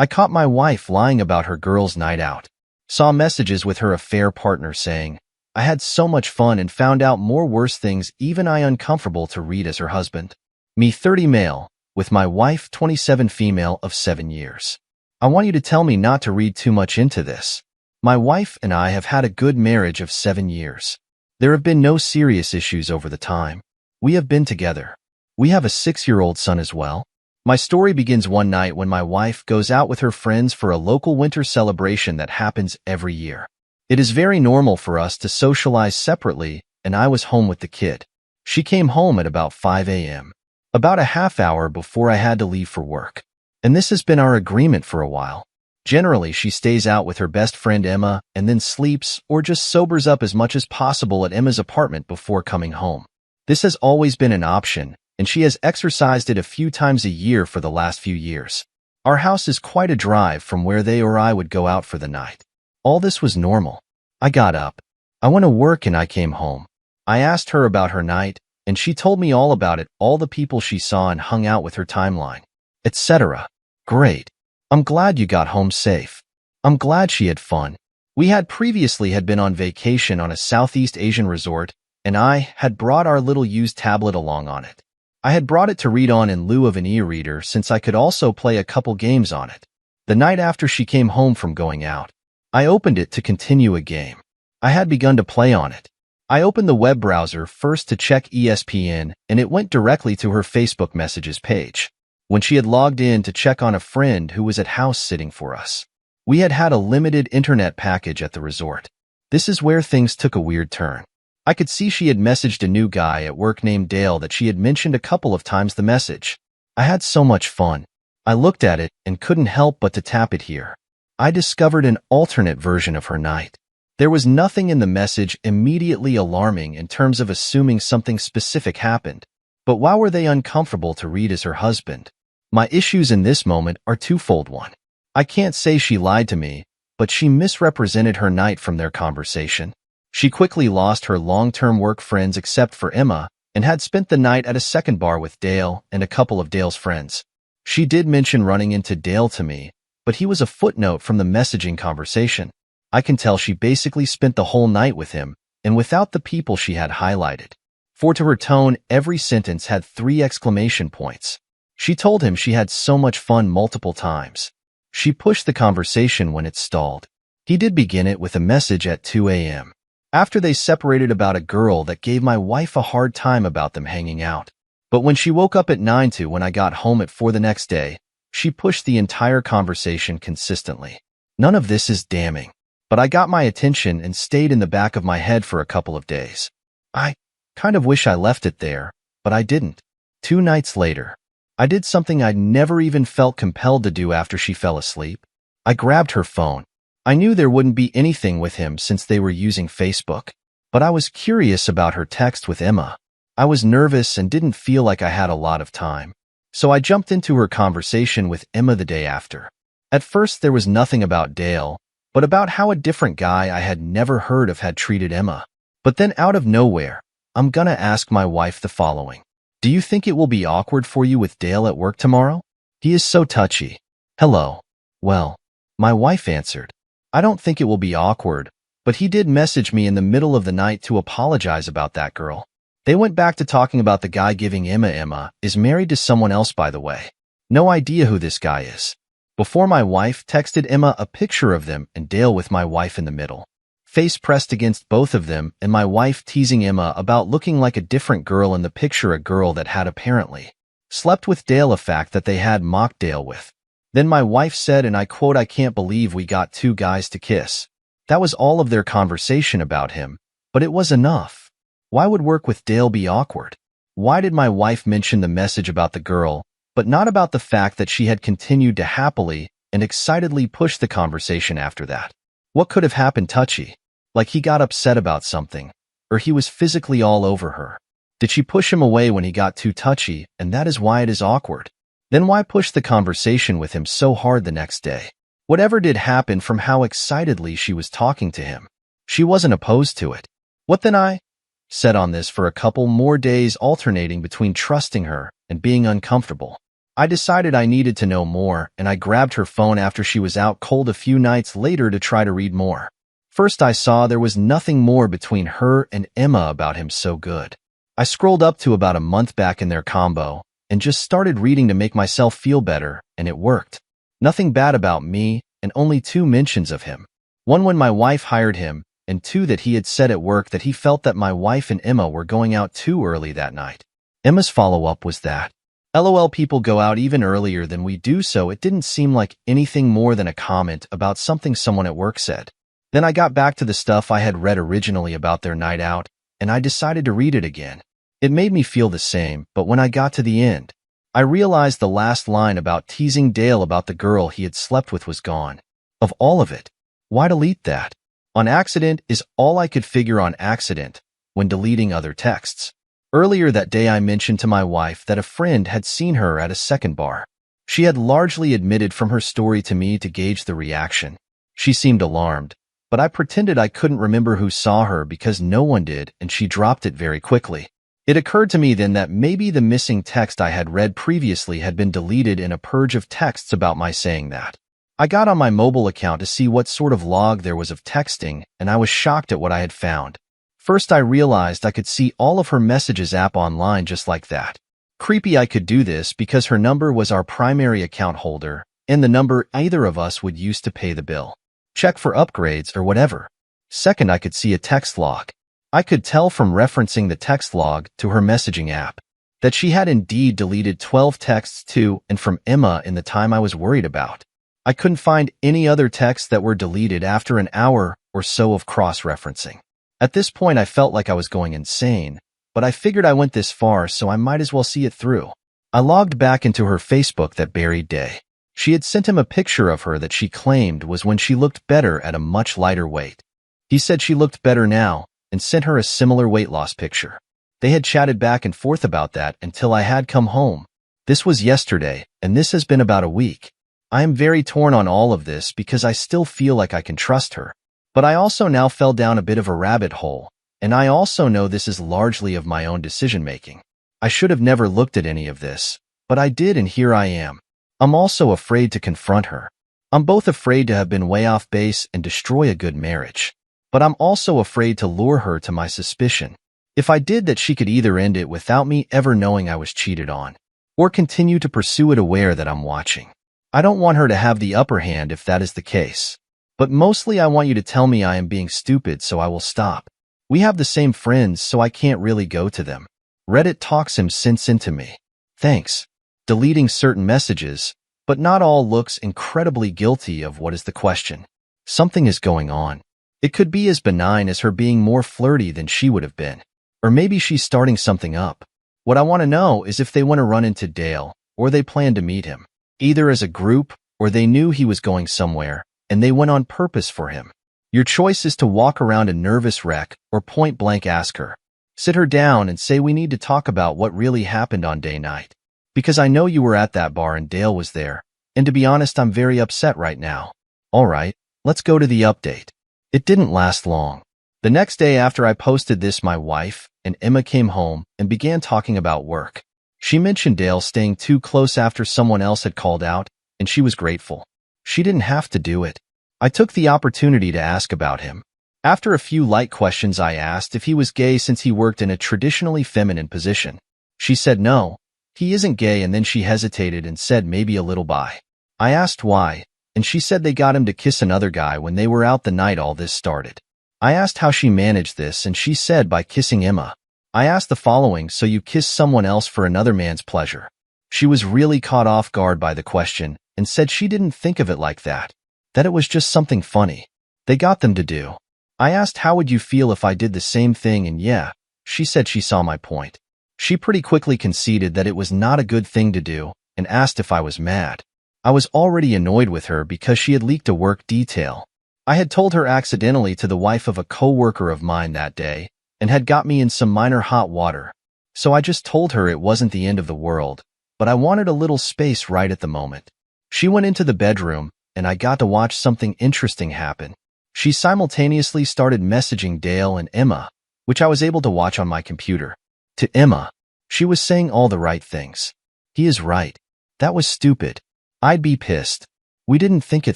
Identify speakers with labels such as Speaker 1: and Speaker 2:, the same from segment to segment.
Speaker 1: I caught my wife lying about her girls' night out. Saw messages with her affair partner saying, I had so much fun and found out more worse things even I uncomfortable to read as her husband. Me 30 male, with my wife 27 female of 7 years. I want you to tell me not to read too much into this. My wife and I have had a good marriage of 7 years. There have been no serious issues over the time. We have been together. We have a 6-year-old son as well. My story begins one night when my wife goes out with her friends for a local winter celebration that happens every year. It is very normal for us to socialize separately, and I was home with the kid. She came home at about 5 a.m., about a half hour before I had to leave for work. And this has been our agreement for a while. Generally, she stays out with her best friend Emma and then sleeps or just sobers up as much as possible at Emma's apartment before coming home. This has always been an option, and she has exercised it a few times a year for the last few years. Our house is quite a drive from where they or I would go out for the night. All this was normal. I got up. I went to work and I came home. I asked her about her night, and she told me all about it, all the people she saw and hung out with, her timeline, etc. Great. I'm glad you got home safe. I'm glad she had fun. We had previously been on vacation on a Southeast Asian resort, and I had brought our little used tablet along on it. I had brought it to read on in lieu of an e-reader since I could also play a couple games on it. The night after she came home from going out, I opened it to continue a game. I had begun to play on it. I opened the web browser first to check ESPN, and it went directly to her Facebook messages page. When she had logged in to check on a friend who was at house sitting for us. We had had a limited internet package at the resort. This is where things took a weird turn. I could see she had messaged a new guy at work named Dale that she had mentioned a couple of times the message. I had so much fun. I looked at it and couldn't help but to tap it here. I discovered an alternate version of her night. There was nothing in the message immediately alarming in terms of assuming something specific happened. But why were they uncomfortable to read as her husband? My issues in this moment are twofold. One, I can't say she lied to me, but she misrepresented her night from their conversation. She quickly lost her long-term work friends except for Emma and had spent the night at a second bar with Dale and a couple of Dale's friends. She did mention running into Dale to me, but he was a footnote from the messaging conversation. I can tell she basically spent the whole night with him and without the people she had highlighted. For to her tone, every sentence had 3 exclamation points. She told him she had so much fun multiple times. She pushed the conversation when it stalled. He did begin it with a message at 2 a.m. after they separated about a girl that gave my wife a hard time about them hanging out. But when she woke up at 9 to when I got home at 4 the next day, she pushed the entire conversation consistently. None of this is damning, but I got my attention and stayed in the back of my head for a couple of days. I kind of wish I left it there, but I didn't. 2 nights later, I did something I'd never even felt compelled to do after she fell asleep. I grabbed her phone. I knew there wouldn't be anything with him since they were using Facebook, but I was curious about her text with Emma. I was nervous and didn't feel like I had a lot of time, so I jumped into her conversation with Emma the day after. At first there was nothing about Dale, but about how a different guy I had never heard of had treated Emma. But then out of nowhere, I'm gonna ask my wife the following. Do you think it will be awkward for you with Dale at work tomorrow? He is so touchy. Hello. Well, my wife answered. I don't think it will be awkward, but he did message me in the middle of the night to apologize about that girl. They went back to talking about the guy giving Emma is married to someone else, by the way. No idea who this guy is. Before my wife texted Emma a picture of them and Dale with my wife in the middle. Face pressed against both of them and my wife teasing Emma about looking like a different girl in the picture, a girl that had apparently slept with Dale, a fact that they had mocked Dale with. Then my wife said, and I quote, I can't believe we got 2 guys to kiss. That was all of their conversation about him, but it was enough. Why would work with Dale be awkward? Why did my wife mention the message about the girl, but not about the fact that she had continued to happily and excitedly push the conversation after that? What could have happened? Touchy? Like he got upset about something, or he was physically all over her. Did she push him away when he got too touchy, and that is why it is awkward? Then why push the conversation with him so hard the next day? Whatever did happen from how excitedly she was talking to him, she wasn't opposed to it. What then? I said on this for a couple more days, alternating between trusting her and being uncomfortable. I decided I needed to know more, and I grabbed her phone after she was out cold a few nights later to try to read more. First I saw there was nothing more between her and Emma about him so good. I scrolled up to about a month back in their combo, and just started reading to make myself feel better, and it worked. Nothing bad about me, and only 2 mentions of him. One when my wife hired him, and 2 that he had said at work that he felt that my wife and Emma were going out too early that night. Emma's follow-up was that, LOL, people go out even earlier than we do, so it didn't seem like anything more than a comment about something someone at work said. Then I got back to the stuff I had read originally about their night out, and I decided to read it again. It made me feel the same, but when I got to the end, I realized the last line about teasing Dale about the girl he had slept with was gone. Of all of it, why delete that? On accident is all I could figure on accident when deleting other texts. Earlier that day I mentioned to my wife that a friend had seen her at a second bar. She had largely admitted from her story to me to gauge the reaction. She seemed alarmed, but I pretended I couldn't remember who saw her because no one did, and she dropped it very quickly. It occurred to me then that maybe the missing text I had read previously had been deleted in a purge of texts about my saying that. I got on my mobile account to see what sort of log there was of texting, and I was shocked at what I had found. First, I realized I could see all of her messages app online just like that. Creepy I could do this because her number was our primary account holder, and the number either of us would use to pay the bill, check for upgrades, or whatever. Second, I could see a text log. I could tell from referencing the text log to her messaging app that she had indeed deleted 12 texts to and from Emma in the time I was worried about. I couldn't find any other texts that were deleted after an hour or so of cross-referencing. At this point, I felt like I was going insane, but I figured I went this far, so I might as well see it through. I logged back into her Facebook that buried day. She had sent him a picture of her that she claimed was when she looked better at a much lighter weight. He said she looked better now and sent her a similar weight loss picture. They had chatted back and forth about that until I had come home. This was yesterday, and this has been about a week. I am very torn on all of this because I still feel like I can trust her. But I also now fell down a bit of a rabbit hole, and I also know this is largely of my own decision-making. I should have never looked at any of this, but I did, and here I am. I'm also afraid to confront her. I'm both afraid to have been way off base and destroy a good marriage, but I'm also afraid to lure her to my suspicion. If I did that, she could either end it without me ever knowing I was cheated on, or continue to pursue it aware that I'm watching. I don't want her to have the upper hand if that is the case. But mostly I want you to tell me I am being stupid, so I will stop. We have the same friends, so I can't really go to them. Reddit talks him sense into me. Thanks. Deleting certain messages, but not all, looks incredibly guilty of what is the question. Something is going on. It could be as benign as her being more flirty than she would have been. Or maybe she's starting something up. What I want to know is if they want to run into Dale, or they plan to meet him, either as a group, or they knew he was going somewhere, and they went on purpose for him. Your choice is to walk around a nervous wreck, or point blank ask her. Sit her down and say, we need to talk about what really happened on day night. Because I know you were at that bar and Dale was there, and to be honest, I'm very upset right now. Alright, let's go to the update. It didn't last long. The next day after I posted this, my wife and Emma came home and began talking about work. She mentioned Dale staying too close after someone else had called out, and she was grateful. She didn't have to do it. I took the opportunity to ask about him. After a few light questions, I asked if he was gay since he worked in a traditionally feminine position. She said no, he isn't gay, and then she hesitated and said maybe a little bi. I asked why, and she said they got him to kiss another guy when they were out the night all this started. I asked how she managed this, and she said by kissing Emma. I asked the following: so you kiss someone else for another man's pleasure? She was really caught off guard by the question and said she didn't think of it like that, that it was just something funny they got them to do. I asked how would you feel if I did the same thing, and yeah, she said she saw my point. She pretty quickly conceded that it was not a good thing to do and asked if I was mad. I was already annoyed with her because she had leaked a work detail. I had told her accidentally to the wife of a coworker of mine that day and had got me in some minor hot water. So I just told her it wasn't the end of the world, but I wanted a little space right at the moment. She went into the bedroom, and I got to watch something interesting happen. She simultaneously started messaging Dale and Emma, which I was able to watch on my computer. To Emma, she was saying all the right things. He is right. That was stupid. I'd be pissed. We didn't think it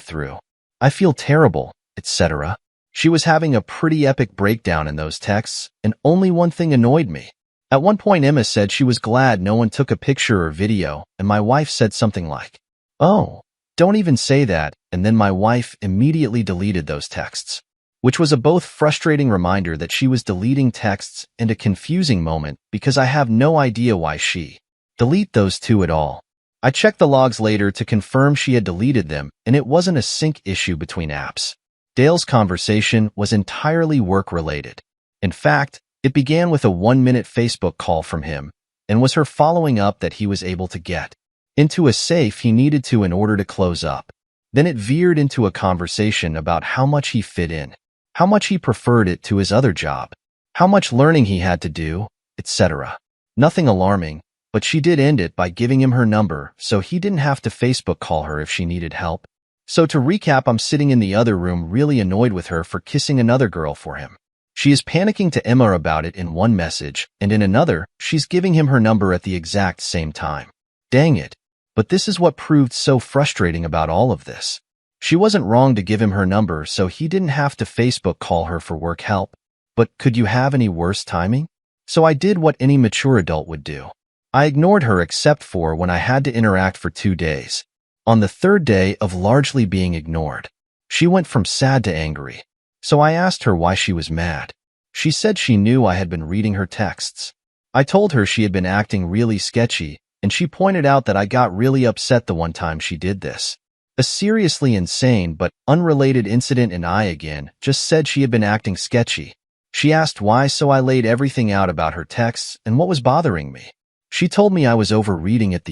Speaker 1: through. I feel terrible, etc. She was having a pretty epic breakdown in those texts, and only one thing annoyed me. At one point, Emma said she was glad no one took a picture or video, and my wife said something like, "Oh, don't even say that," and then my wife immediately deleted those texts, which was a both frustrating reminder that she was deleting texts and a confusing moment because I have no idea why she delete those two at all. I checked the logs later to confirm she had deleted them, and it wasn't a sync issue between apps. Dale's conversation was entirely work-related. In fact, it began with a 1-minute Facebook call from him, and was her following up that he was able to get into a safe he needed to in order to close up. Then it veered into a conversation about how much he fit in, how much he preferred it to his other job, how much learning he had to do, etc. Nothing alarming, but she did end it by giving him her number so he didn't have to Facebook call her if she needed help. So to recap, I'm sitting in the other room really annoyed with her for kissing another girl for him. She is panicking to Emma about it in one message, and in another, she's giving him her number at the exact same time. Dang it. But this is what proved so frustrating about all of this. She wasn't wrong to give him her number so he didn't have to Facebook call her for work help. But could you have any worse timing? So I did what any mature adult would do. I ignored her except for when I had to interact for 2 days. On the third day of largely being ignored, she went from sad to angry. So I asked her why she was mad. She said she knew I had been reading her texts. I told her she had been acting really sketchy, and she pointed out that I got really upset the one time she did this. A seriously insane but unrelated incident, and I again just said she had been acting sketchy. She asked why, so I laid everything out about her texts and what was bothering me. She told me I was overreading it.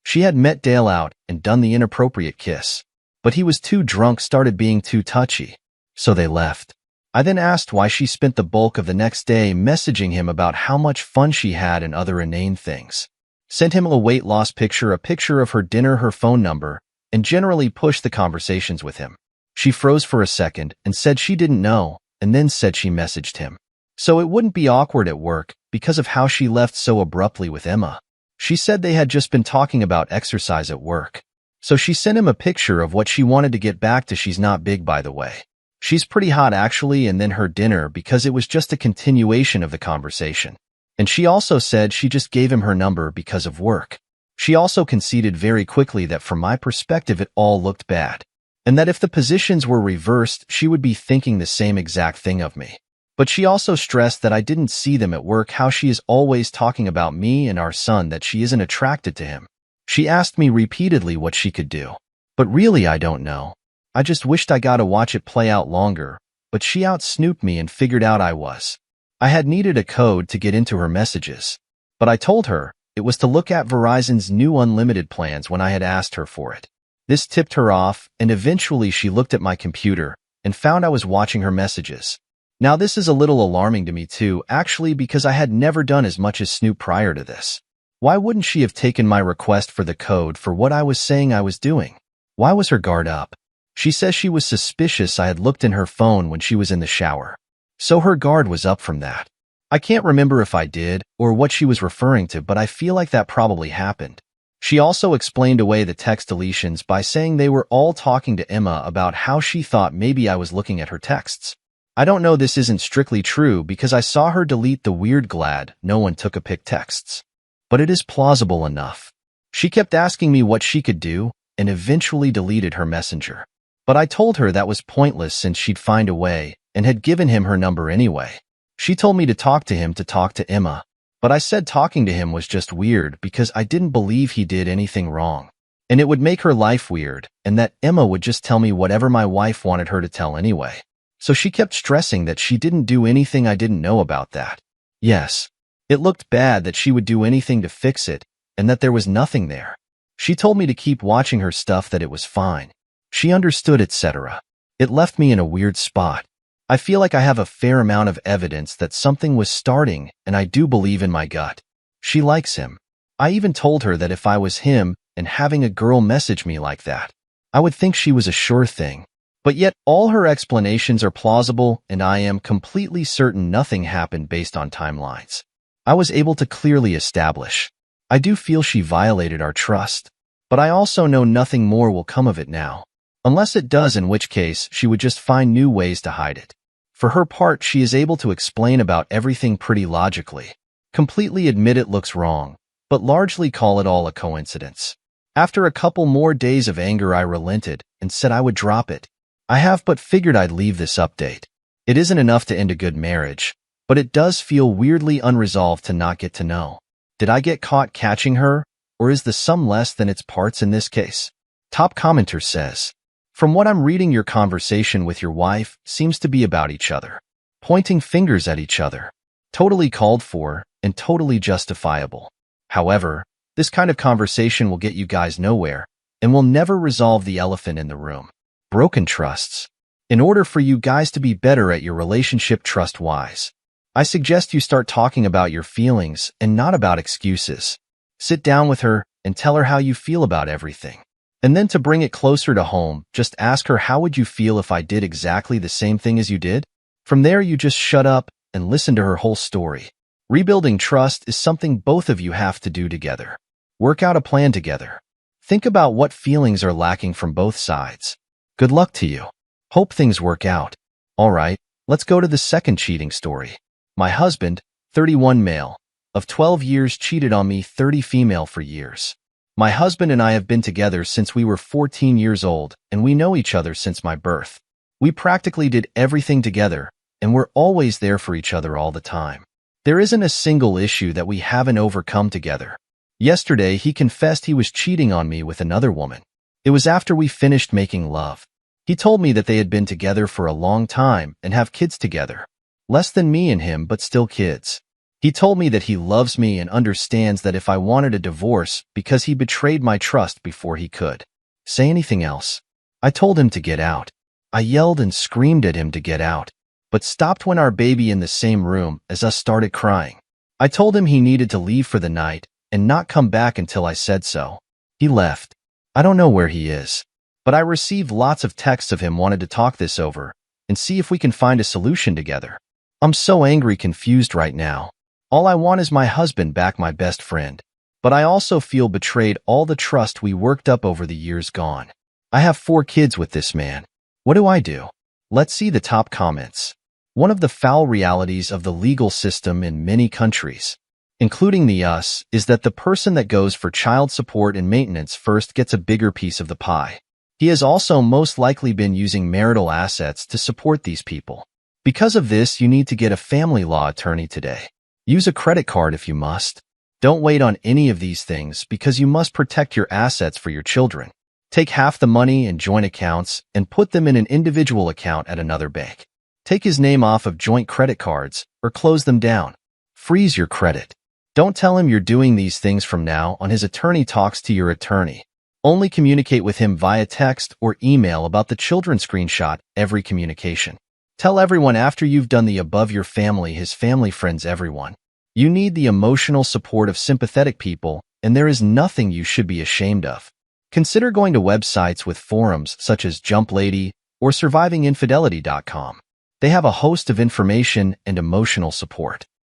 Speaker 1: She had met Dale out and done the inappropriate kiss, but he was too drunk, started being too touchy, so they left. I then asked why she spent the bulk of the next day messaging him about how much fun she had and other inane things. Sent him a weight loss picture, a picture of her dinner, her phone number, and generally pushed the conversations with him. She froze for a second and said she didn't know, and then said she messaged him so it wouldn't be awkward at work because of how she left so abruptly with Emma. She said they had just been talking about exercise at work. So she sent him a picture of what she wanted to get back to. She's not big, by the way. She's pretty hot actually, and then her dinner because it was just a continuation of the conversation. And she also said she just gave him her number because of work. She also conceded very quickly that from my perspective it all looked bad, and that if the positions were reversed she would be thinking the same exact thing of me. But she also stressed that I didn't see them at work, how she is always talking about me and our son, that she isn't attracted to him. She asked me repeatedly what she could do. But really, I don't know. I just wished I got to watch it play out longer, but she out-snooped me and figured out I had needed a code to get into her messages. But I told her it was to look at Verizon's new unlimited plans when I had asked her for it. This tipped her off, and eventually she looked at my computer and found I was watching her messages. Now this is a little alarming to me too, actually, because I had never done as much as snoop prior to this. Why wouldn't she have taken my request for the code for what I was saying I was doing? Why was her guard up? She says she was suspicious I had looked in her phone when she was in the shower. So her guard was up from that. I can't remember if I did or what she was referring to, but I feel like that probably happened. She also explained away the text deletions by saying they were all talking to Emma about how she thought maybe I was looking at her texts. I don't know, this isn't strictly true because I saw her delete the weird glad no one took a pic texts. But it is plausible enough. She kept asking me what she could do and eventually deleted her messenger. But I told her that was pointless since she'd find a way and had given him her number anyway. She told me to talk to him to talk to Emma, but I said talking to him was just weird because I didn't believe he did anything wrong. And it would make her life weird, and that Emma would just tell me whatever my wife wanted her to tell anyway. So she kept stressing that she didn't do anything I didn't know about that. Yes, it looked bad that she would do anything to fix it, and that there was nothing there. She told me to keep watching her stuff, that it was fine. She understood, etc. It left me in a weird spot. I feel like I have a fair amount of evidence that something was starting, and I do believe in my gut. She likes him. I even told her that if I was him and having a girl message me like that, I would think she was a sure thing. But yet all her explanations are plausible, and I am completely certain nothing happened based on timelines I was able to clearly establish. I do feel she violated our trust. But I also know nothing more will come of it now. Unless it does, in which case she would just find new ways to hide it. For her part, she is able to explain about everything pretty logically. Completely admit it looks wrong, but largely call it all a coincidence. After a couple more days of anger, I relented and said I would drop it. I have but figured I'd leave this update. It isn't enough to end a good marriage, but it does feel weirdly unresolved to not get to know. Did I get caught catching her, or is the sum less than its parts in this case? Top commenter says, from what I'm reading, your conversation with your wife seems to be about each other. Pointing fingers at each other. Totally called for and totally justifiable. However, this kind of conversation will get you guys nowhere and will never resolve the elephant in the room. Broken trusts. In order for you guys to be better at your relationship trust-wise, I suggest you start talking about your feelings and not about excuses. Sit down with her and tell her how you feel about everything. And then to bring it closer to home, just ask her, how would you feel if I did exactly the same thing as you did? From there, you just shut up and listen to her whole story. Rebuilding trust is something both of you have to do together. Work out a plan together. Think about what feelings are lacking from both sides. Good luck to you. Hope things work out. All right, let's go to the second cheating story. My husband, 31 male, of 12 years, cheated on me, 30 female, for years. My husband and I have been together since we were 14 years old, and we know each other since my birth. We practically did everything together, and we're always there for each other all the time. There isn't a single issue that we haven't overcome together. Yesterday, he confessed he was cheating on me with another woman. It was after we finished making love. He told me that they had been together for a long time and have kids together. Less than me and him, but still kids. He told me that he loves me and understands that if I wanted a divorce because he betrayed my trust before he could say anything else. I told him to get out. I yelled and screamed at him to get out, but stopped when our baby in the same room as us started crying. I told him he needed to leave for the night and not come back until I said so. He left. I don't know where he is, but I received lots of texts of him wanted to talk this over and see if we can find a solution together. I'm so angry, confused right now. All I want is my husband back, my best friend. But I also feel betrayed, all the trust we worked up over the years gone. I have 4 kids with this man. What do I do? Let's see the top comments. One of the foul realities of the legal system in many countries, including the US, is that the person that goes for child support and maintenance first gets a bigger piece of the pie. He has also most likely been using marital assets to support these people. Because of this, you need to get a family law attorney today. Use a credit card if you must. Don't wait on any of these things because you must protect your assets for your children. Take half the money in joint accounts and put them in an individual account at another bank. Take his name off of joint credit cards or close them down. Freeze your credit. Don't tell him you're doing these things from now on. His attorney talks to your attorney. Only communicate with him via text or email about the children. Screenshot every communication. Tell everyone after you've done the above, your family, his family, friends, everyone. You need the emotional support of sympathetic people, and there is nothing you should be ashamed of. Consider going to websites with forums such as Jump Lady or survivinginfidelity.com. They have a host of information and emotional support.